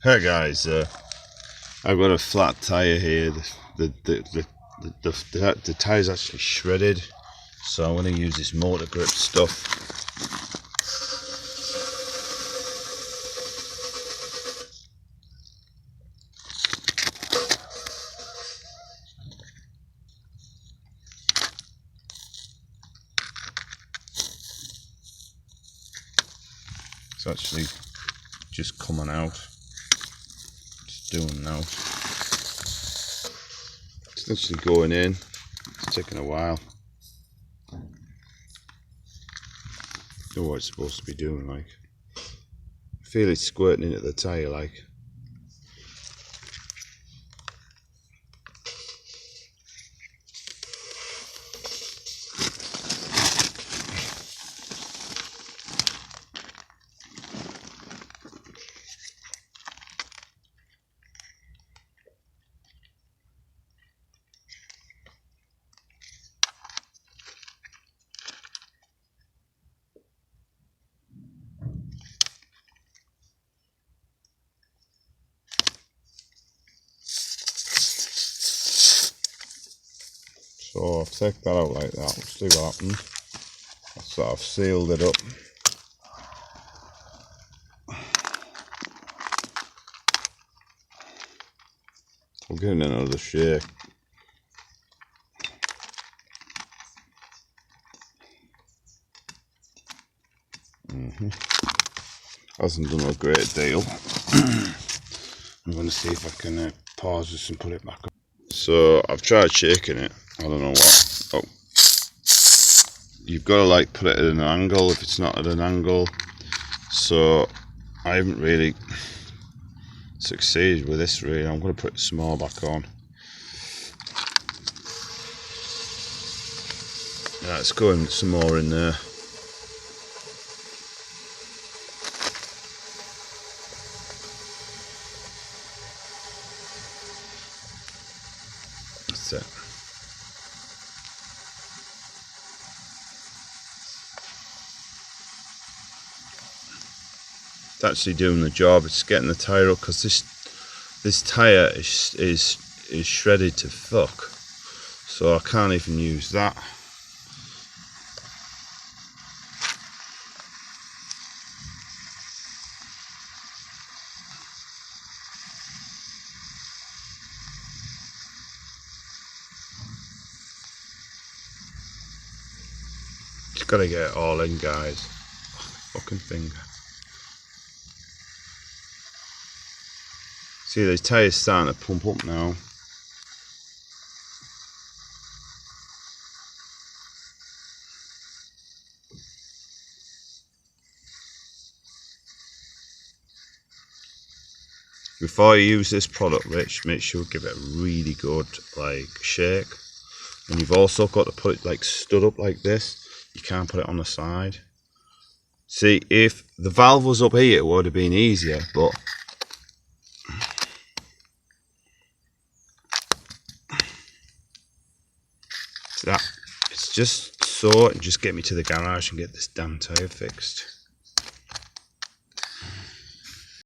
Hey guys, I've got a flat tyre here. The tyre's actually shredded, so I'm going to use this Motip grip stuff. It's actually just coming out. It's doing now. It's actually going in. It's taking a while. Know what it's supposed to be doing, like. I feel it's squirting into the tyre, like. So I'll take that out like that, we'll see what happens. So I've sealed it up. I'll give it another shake. Hasn't done a great deal. I'm going to see if I can pause this and put it back on. So I've tried shaking it. I don't know what. Oh, you've got to like put it at an angle if it's not at an angle. So I haven't really succeeded with this really. I'm going to put some more back on. Yeah, it's going some more in there. That's it. It's actually doing the job. It's getting the tyre up because this tyre is shredded to fuck. So I can't even use that. Just gotta get it all in, guys. Fucking finger. See, the tyre's starting to pump up now. Before you use this product, Rich, make sure you give it a really good like shake. And you've also got to put it like stood up like this. You can't put it on the side. See, if the valve was up here, it would have been easier, but it's just so, and just get me to the garage and get this damn tyre fixed.